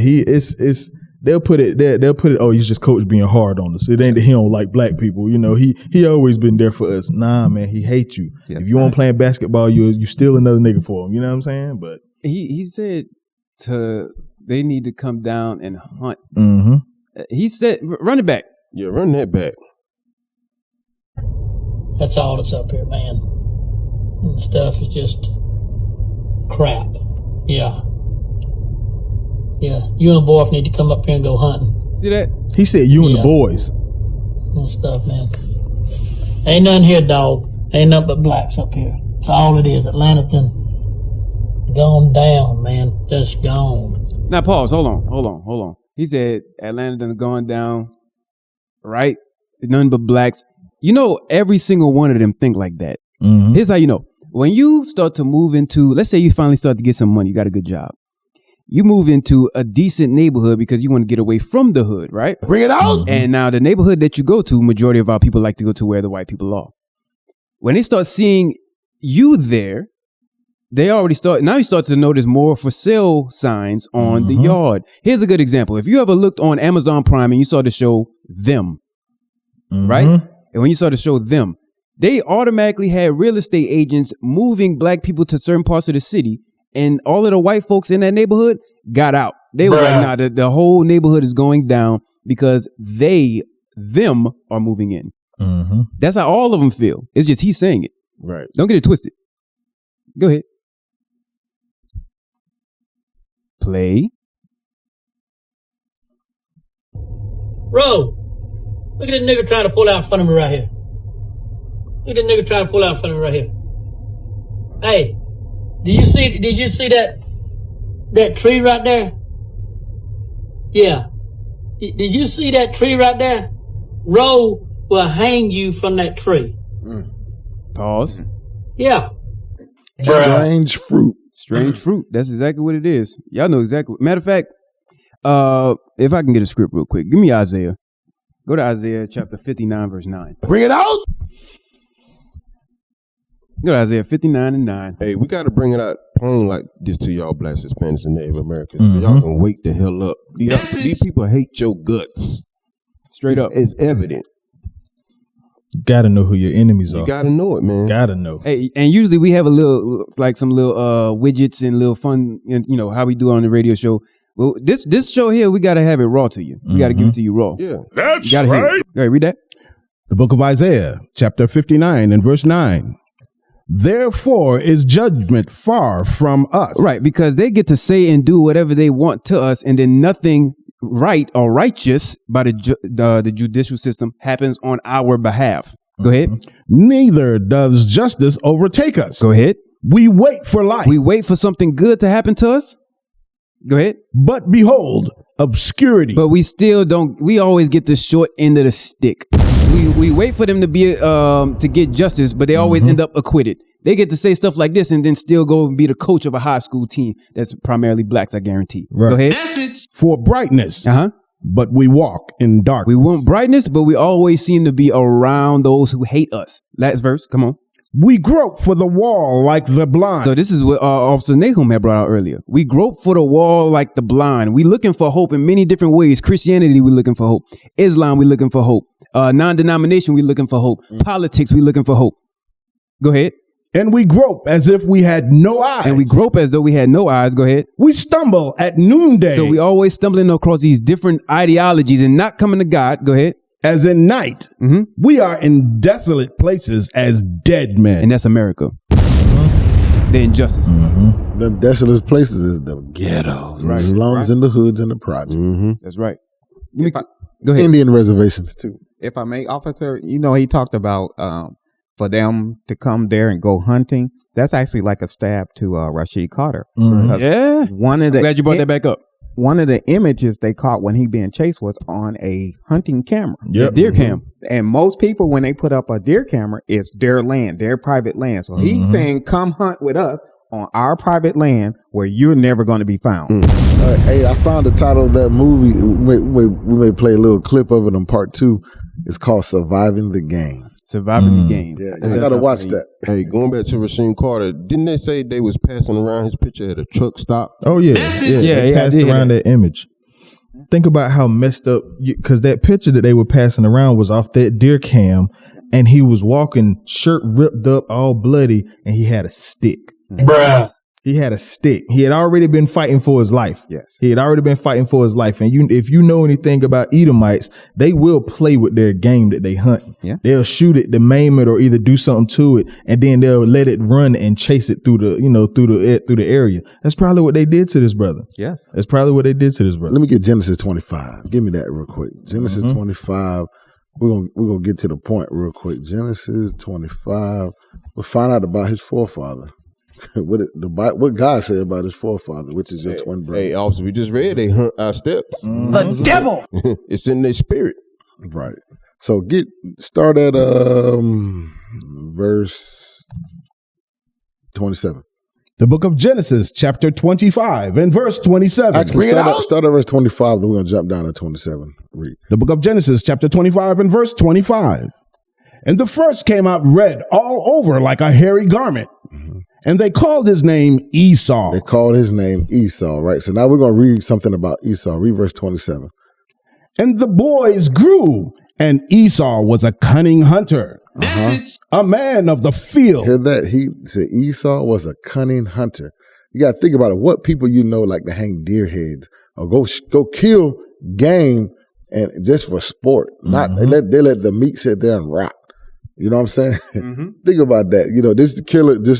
They'll put it. Oh, he's just coach being hard on us. It ain't that he don't like black people. You know, he always been there for us. Nah, man, he hates you. Yes, if you want playing basketball, you still another nigga for him. You know what I'm saying? But He said they need to come down and hunt. mm-hmm. He said, run it back. Yeah, run that back. That's all that's up here, man. And stuff is just crap. Yeah. Yeah. You and Borf need to come up here and go hunting. See that? He said you and Yeah. the boys. And stuff, man. Ain't nothing here, dog. Ain't nothing but blacks up here. That's all it is. Atlanta's done gone down, man. Just gone. Now pause. Hold on. He said Atlanta done gone down, right? None but blacks. You know, every single one of them think like that. Mm-hmm. Here's how you know. When you start to move into, let's say you finally start to get some money, you got a good job. You move into a decent neighborhood because you want to get away from the hood, right? Bring it out. And now the neighborhood that you go to, majority of our people like to go to where the white people are. When they start seeing you there, they already start, now you start to notice more for sale signs on the yard. Here's a good example. If you ever looked on Amazon Prime and you saw the show Them, right? And when you saw the show Them, they automatically had real estate agents moving black people to certain parts of the city. And all of the white folks in that neighborhood got out. They were like, nah, the whole neighborhood is going down because them are moving in. Mm-hmm. That's how all of them feel. It's just he's saying it. Right. Don't get it twisted. Go ahead. Play. Bro, look at this nigga trying to pull out in front of me right here. Look at this nigga trying to pull out in front of me right here. Hey, did you see that tree right there? Yeah. Did you see that tree right there? Roe will hang you from that tree. Pause. Yeah. Strange fruit. Strange fruit. That's exactly what it is. Y'all know exactly. Matter of fact, if I can get a script real quick, give me Isaiah. Go to Isaiah chapter 59, verse 9. Bring it out. Go to Isaiah 59 and 9. Hey, we got to bring it out plain like this to y'all blacks, Hispanics, and Native Americans. So y'all can wake the hell up. These people hate your guts. Straight up. It's evident. You gotta know who your enemies are. You got to know it, man. Gotta know. Hey, and usually we have a little, like some little widgets and little fun, you know, how we do on the radio show. Well, this show here, we got to have it raw to you. We got to give it to you raw. Yeah. That's You got to hear right. it. All right, read that. The book of Isaiah, chapter 59 and verse 9. Therefore is judgment far from us. Right, because they get to say and do whatever they want to us, and then nothing right or righteous by the judicial system happens on our behalf. Go ahead. Neither does justice overtake us. Go ahead. We wait for life. We wait for something good to happen to us. Go ahead. But behold, obscurity. But we still don't. We always get the short end of the stick. We wait for them to be to get justice, but they always end up acquitted. They get to say stuff like this and then still go and be the coach of a high school team that's primarily blacks, I guarantee. Right. Go ahead. For brightness. But we walk in darkness. We want brightness, but we always seem to be around those who hate us. Last verse, come on. We grope for the wall like the blind. So this is what Officer Nahum had brought out earlier. We grope for the wall like the blind. We looking for hope in many different ways. Christianity, we looking for hope. Islam, we looking for hope. Non-denomination, we looking for hope. Politics, we looking for hope. Go ahead. And we grope as if we had no eyes. And we grope as though we had no eyes. Go ahead. We stumble at noonday. So we always stumbling across these different ideologies and not coming to God. Go ahead. As in night, we are in desolate places as dead men. And that's America. The injustice. Them desolate places is the ghettos, Right. the slums and the hoods and the projects. That's right. Go ahead. Indian reservations too. If I may, officer, you know, he talked about for them to come there and go hunting. That's actually like a stab to Rasheem Carter. Yeah. One of the I'm glad you brought that back up. One of the images they caught when he being chased was on a hunting camera. Yep. Deer cam. And most people, when they put up a deer camera, it's their land, their private land. So he's saying, come hunt with us on our private land where you're never going to be found. Hey, I found the title of that movie. We may play a little clip of it on part 2. It's called Surviving the Game. Surviving the Game. Yeah, I got to watch that. Hey, going back to Rasheem Carter, didn't they say they was passing around his picture at a truck stop? Oh yeah, they passed around that image. Think about how messed up, because that picture that they were passing around was off that deer cam, and he was walking, shirt ripped up, all bloody, and he had a stick. Bruh. He had a stick. He had already been fighting for his life. Yes. He had already been fighting for his life. And if you know anything about Edomites, they will play with their game that they hunt. Yeah. They'll shoot it to maim it or either do something to it, and then they'll let it run and chase it through the area. That's probably what they did to this brother. Yes. That's probably what they did to this brother. Let me get Genesis 25. Give me that real quick. Genesis 25. We're gonna get to the point real quick. Genesis 25. We'll find out about his forefather. what God said about his forefather, which is your twin brother. Hey, officer, we just read they hunt our steps. The devil. It's in their spirit. Right. So start at verse 27. The book of Genesis, chapter 25 and verse 27. Actually, start at verse 25, then we're going to jump down to 27. Read. The book of Genesis, chapter 25 and verse 25. And the first came out red all over like a hairy garment. And they called his name Esau. They called his name Esau, right? So now we're going to read something about Esau. Read verse 27. And the boys grew, and Esau was a cunning hunter, a man of the field. Hear that? He said Esau was a cunning hunter. You got to think about it. What people you know like to hang deer heads or go kill game and just for sport. Not they let the meat sit there and rot. You know what I'm saying? Think about that. You know, this killer. They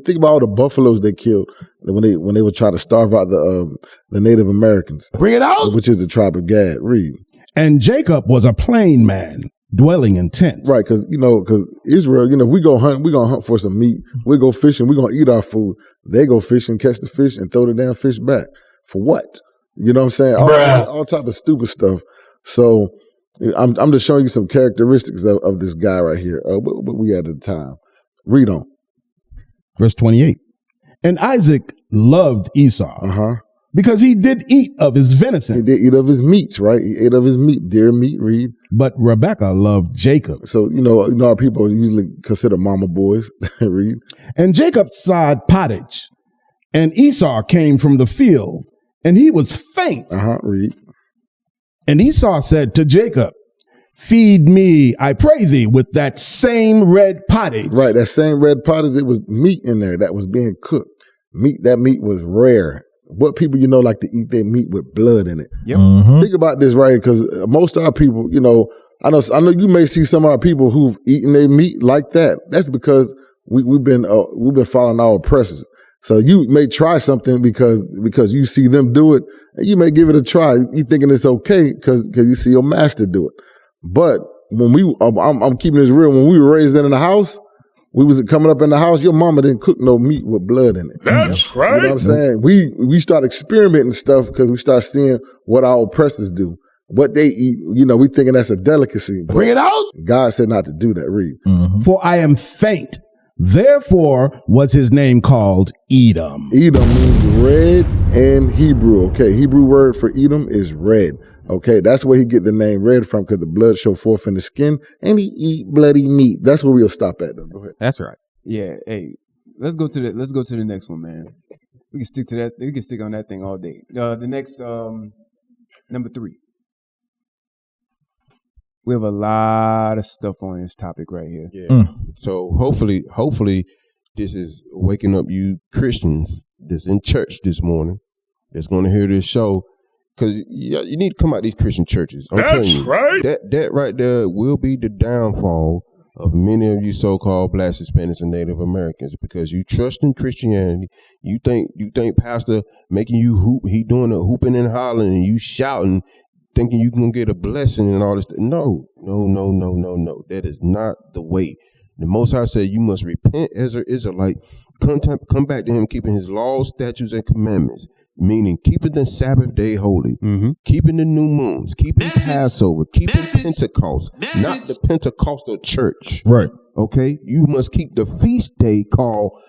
think about all the buffaloes they killed when they were trying to starve out the Native Americans. Bring it out. Which is the tribe of Gad. Read. And Jacob was a plain man, dwelling in tents. Right, because Israel. If we go hunt, we're gonna hunt for some meat. We go fishing. We're gonna eat our food. They go fishing, catch the fish, and throw the damn fish back. For what? You know what I'm saying? All type of stupid stuff. So. I'm just showing you some characteristics of this guy right here. What we had at the time. Read on. Verse 28. And Isaac loved Esau Because he did eat of his venison. He did eat of his meats, right? He ate of his meat, deer meat, read. But Rebekah loved Jacob. So, our people usually consider mama boys, read. And Jacob sawed pottage, and Esau came from the field, and he was faint. Read. And Esau said to Jacob, feed me, I pray thee, with that same red pottage. Right, that same red pottage, it was meat in there that was being cooked. That meat was rare. What people, like to eat their meat with blood in it. Yep. Think about this, right? Because most of our people, I know you may see some of our people who've eaten their meat like that. That's because we've been following our oppressors. So you may try something because you see them do it, and you may give it a try. You thinking it's okay because you see your master do it. But when I'm keeping this real. When we were raised in the house, we was coming up in the house. Your mama didn't cook no meat with blood in it. That's right. You know what I'm saying? We start experimenting stuff because we start seeing what our oppressors do, what they eat. We thinking that's a delicacy. Bring it out. God said not to do that. Read. For I am faint. Therefore was his name called Edom. Edom means red in Hebrew. Okay, Hebrew word for Edom is red. Okay, that's where he get the name red from, because the blood show forth in the skin, and he eat bloody meat. That's where we'll stop at, though. Go ahead. That's right. Yeah. Hey, let's go to the next one, man. We can stick to that. We can stick on that thing all day. The next number 3. We have a lot of stuff on this topic right here. Yeah. So hopefully this is waking up you Christians that's in church this morning that's going to hear this show. Because you need to come out these Christian churches. I'm telling you, right. That right there will be the downfall of many of you so-called Black, Hispanics, and Native Americans, because you trust in Christianity. You think Pastor making you hoop, he doing the hooping and hollering, and you shouting, thinking you can get a blessing and all this. No. That is not the way. The Most High said you must repent as an Israelite, come back to him keeping his laws, statutes, and commandments, meaning keeping the Sabbath day holy, keeping the new moons, keeping Passover, keeping Pentecost, not the Pentecostal church. Right. Okay? You must keep the feast day called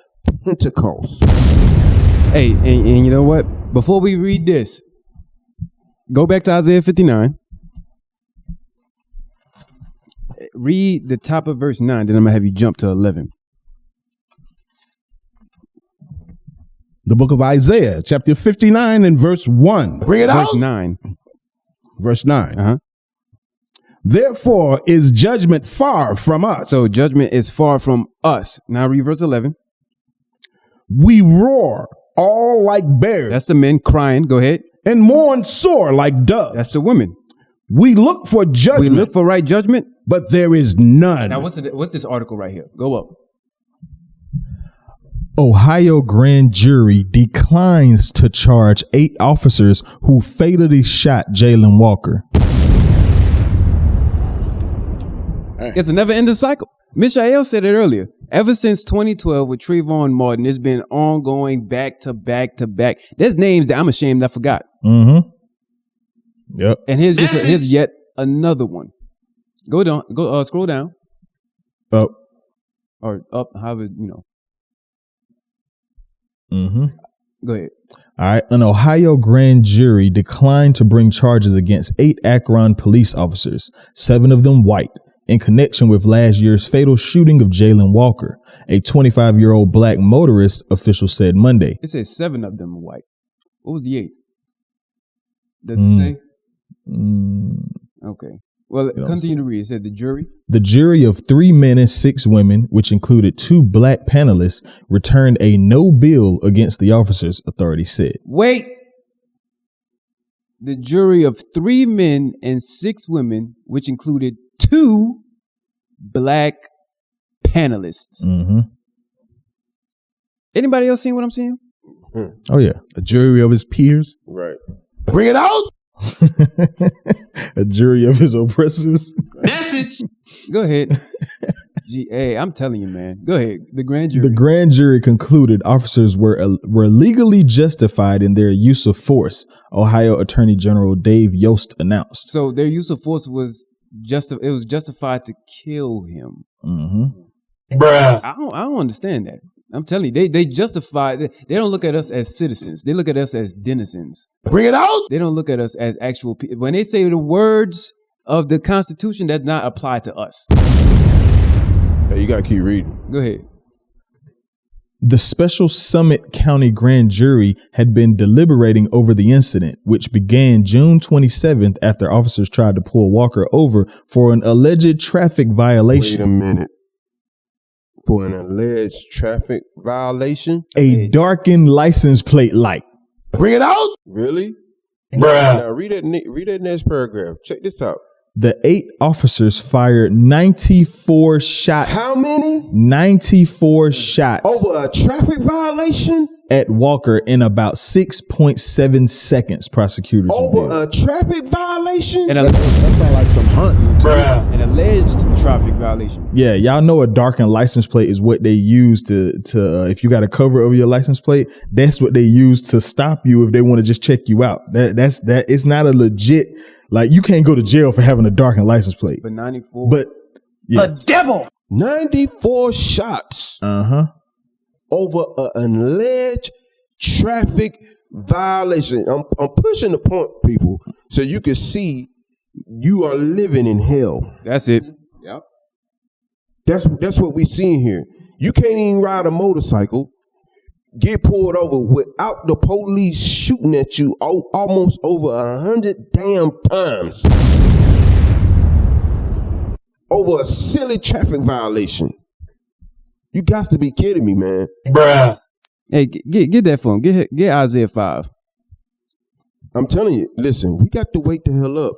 Pentecost. Hey, and you know what? Before we read this, go back to Isaiah 59. Read the top of verse 9, then I'm going to have you jump to 11. The book of Isaiah, chapter 59 and verse 1. Bring it out. Verse 9. Verse 9. Uh-huh. Therefore is judgment far from us. So judgment is far from us. Now read verse 11. We roar all like bears. That's the men crying. Go ahead. And mourn sore like doves. That's the women. We look for judgment. We look for right judgment. But there is none. Now what's this article right here? Go up. Ohio grand jury declines to charge 8 officers who fatally shot Jalen Walker. It's a never-ending cycle. Mishael said it earlier. Ever since 2012 with Trayvon Martin, it's been ongoing back to back to back. There's names that I'm ashamed I forgot. Mm-hmm. Yep. And here's yet another one. Go down. Scroll down. Up. Or up, however, Mm-hmm. Go ahead. All right. An Ohio grand jury declined to bring charges against 8 Akron police officers, 7 of them white, in connection with last year's fatal shooting of Jalen Walker, a 25-year-old black motorist, officials said Monday. It says 7 of them are white. What was the 8th? Does it say? Okay. Well, continue to read. It said the jury. The jury of 3 men and 6 women, which included 2 black panelists, returned a no bill against the officers, authorities said. Wait. The jury of 3 men and 6 women, which included 2 black panelists. Mm-hmm. Anybody else seeing what I'm seeing? Oh, yeah. A jury of his peers. Right. Bring it out. A jury of his oppressors. Message. Go ahead. Hey, I'm telling you, man. Go ahead. The grand jury. The grand jury concluded officers were legally justified in their use of force, Ohio Attorney General Dave Yost announced. So their use of force was justified to kill him. Mm-hmm. Bruh. I don't understand that. I'm telling you, they justify. They don't look at us as citizens. They look at us as denizens. Bring it out. They don't look at us as actual people. When they say the words of the Constitution, that not apply to us. Hey, you gotta keep reading. Go ahead. The special Summit County grand jury had been deliberating over the incident, which began June 27th after officers tried to pull Walker over for an alleged traffic violation. Wait a minute. For an alleged traffic violation? A darkened license plate light. Bring it out. Really? Bruh. Now read that next paragraph. Check this out. The 8 officers fired 94 shots. How many? 94 shots. Over a traffic violation? At Walker in about 6.7 seconds, prosecutors Over revealed. a traffic violation? An That sounds like some hunting. Bruh. alleged traffic violation. Yeah, y'all know a darkened license plate is what they use to if you got a cover over your license plate, that's what they use to stop you if they want to just check you out. That's it's not a legit, like, you can't go to jail for having a darkened license plate. But 94. But yeah. The devil. 94 shots over an alleged traffic violation. I'm pushing the point, people, so you can see you are living in hell. That's it. Yep. That's what we seeing here. You can't even ride a motorcycle, get pulled over without the police shooting at you almost over 100 damn times over a silly traffic violation. You got to be kidding me, man. Bruh. Hey, get that for him. Get Isaiah 5. I'm telling you, listen, we got to wake the hell up.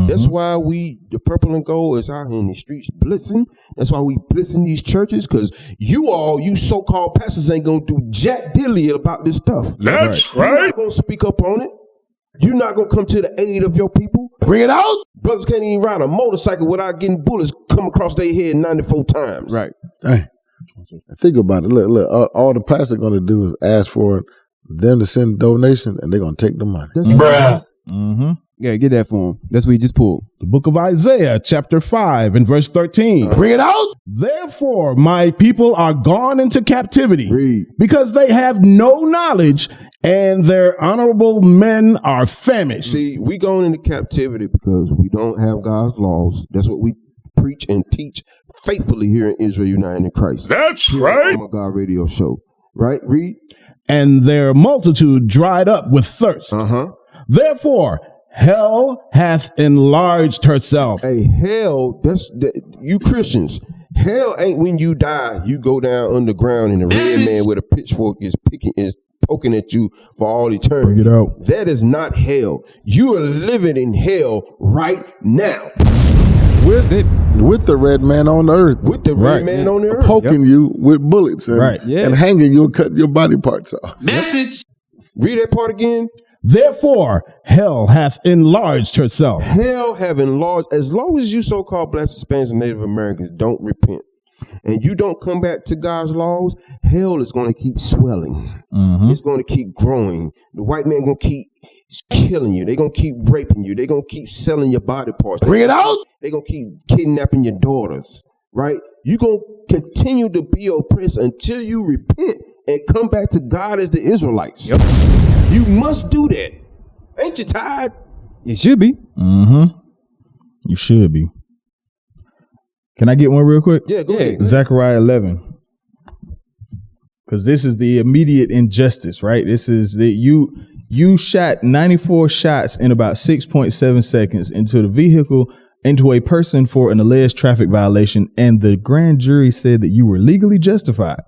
That's why the purple and gold is out here in the streets blitzing. That's why we blitzing these churches, because you so-called pastors ain't gonna do jack diddly about this stuff. That's You're right. not gonna speak up on it. You're not gonna come to the aid of your people. Bring it out. Brothers can't even ride a motorcycle without getting bullets come across their head 94 times. Right. Hey, think about it. Look, all the pastor going to do is ask for them to send donations, and they're going to take the money. Bruh. Yeah, get that for him. That's what he just pulled. The book of Isaiah, chapter 5 and verse 13. Bring it out. Therefore, my people are gone into captivity Read. because they have no knowledge, and their honorable men are famished. See, we going into captivity because we don't have God's laws. That's what we preach and teach faithfully here in Israel United in Christ. That's Here right. on my God radio show. Right? Read. And their multitude dried up with thirst. Therefore, hell hath enlarged herself. Hey, hell, you Christians. Hell ain't when you die, you go down underground and the red man with a pitchfork is poking at you for all eternity. Bring it out. That is not hell. You are living in hell right now. With the red man on the earth, With the red man on the earth. poking you with bullets and, and hanging you and cutting your body parts off. Message. Read that part again. Therefore, hell hath enlarged herself. Hell have enlarged. As long as you so-called Blacks, Hispanics, and Native Americans don't repent and you don't come back to God's laws, hell is going to keep swelling. It's going to keep growing. The white man going to keep killing you. They're going to keep raping you. They're going to keep selling your body parts. Bring it out. They're going to keep kidnapping your daughters, right? You're going to continue to be oppressed until you repent and come back to God as the Israelites. Yep. You must do that. Ain't you tired? It should be. You should be. Can I get one real quick? Yeah, go ahead. Zechariah 11. Because this is the immediate injustice, right? This is that you shot 94 shots in about 6.7 seconds into the vehicle, into a person for an alleged traffic violation, and the grand jury said that you were legally justified.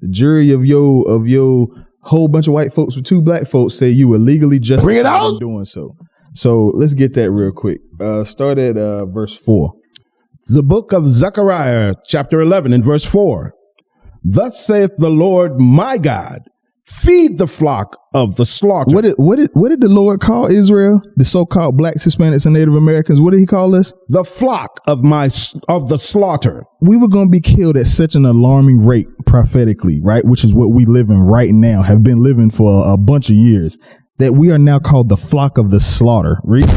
The jury of your whole bunch of white folks with 2 black folks say you were legally justified Bring it out. in doing so. So let's get that real quick. Start at verse 4. The book of Zechariah, chapter 11 and verse 4. Thus saith the Lord my God, feed the flock of the slaughter. What did the Lord call Israel? The so-called blacks, Hispanics, and Native Americans. What did he call us? The flock of the slaughter. We were going to be killed at such an alarming rate prophetically, right? Which is what we live in right now, have been living for a bunch of years, that we are now called the flock of the slaughter. Read.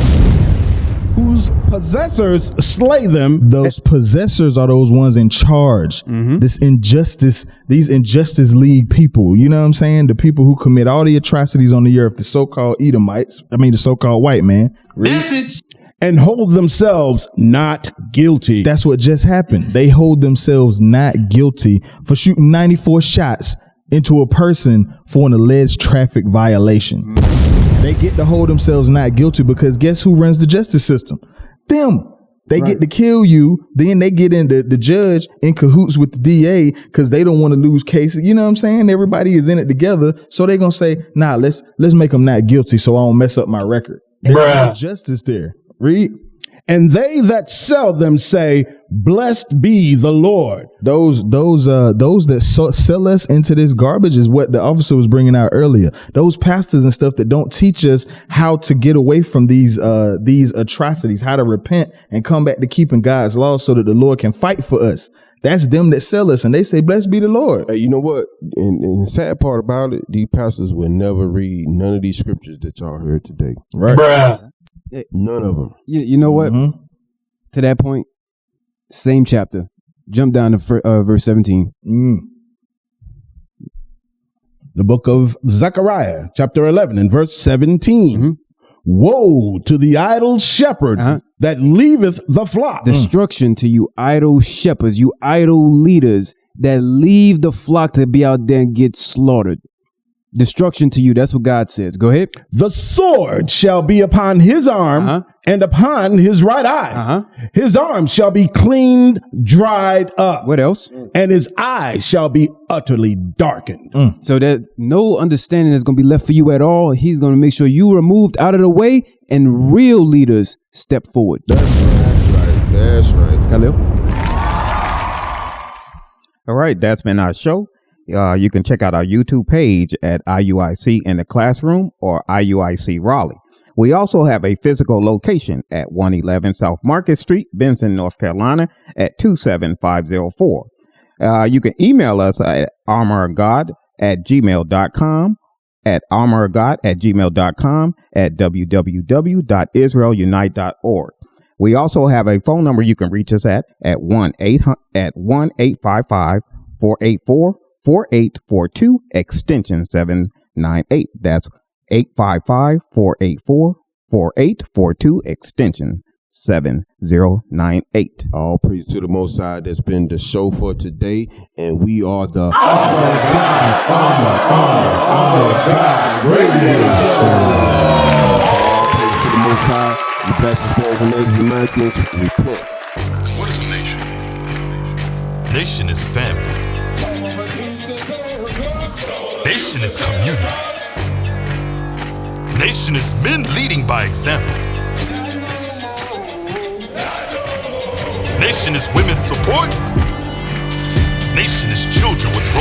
whose possessors slay them. Those possessors are those ones in charge. These injustice league people. You know what I'm saying? The people who commit all the atrocities on the earth, the so-called Edomites. I mean, the so-called white man. Message. And hold themselves not guilty. That's what just happened. They hold themselves not guilty for shooting 94 shots into a person for an alleged traffic violation. They get to hold themselves not guilty because guess who runs the justice system? Them. They get to kill you. Then they get in the judge in cahoots with the DA because they don't want to lose cases. You know what I'm saying? Everybody is in it together. So they're going to say, nah, let's make them not guilty so I don't mess up my record. There's no justice there. Read. And they that sell them say, blessed be the Lord. Those that sell us into this garbage is what the officer was bringing out earlier. Those pastors and stuff that don't teach us how to get away from these atrocities, how to repent and come back to keeping God's law so that the Lord can fight for us. That's them that sell us, and they say, blessed be the Lord. Hey, you know what? And the sad part about it, these pastors will never read none of these scriptures that y'all heard today. Right. Bruh. None of them. You know what? To that point, same chapter. Jump down to verse 17. The book of Zechariah, chapter 11 and verse 17. Woe to the idle shepherd that leaveth the flock. Destruction to you idle shepherds, you idle leaders that leave the flock to be out there and get slaughtered. Destruction to you. That's what God says. Go ahead. The sword shall be upon his arm and upon his right eye. His arm shall be cleaned, dried up. What else? And his eye shall be utterly darkened. So that no understanding is going to be left for you at all. He's going to make sure you are moved out of the way and real leaders step forward. That's right. Khalil? All right, that's been our show. You can check out our YouTube page at IUIC in the Classroom or IUIC Raleigh. We also have a physical location at 111 South Market Street, Benson, North Carolina at 27504. You can email us at armorofgod@gmail.com, at armorofgod@gmail.com, at www.israelunite.org. We also have a phone number you can reach us at 1-855-484-4842, extension 798. That's 855-484-4842, extension 7098. All praise to the Most High. That's been the show for today, and we are the Armor of God Radio Show. All praise to the Most High. The best Hispanics and Native Americans repent. What is a nation? Nation is family. Nation is community. Nation is men leading by example. Nation is women's support. Nation is children with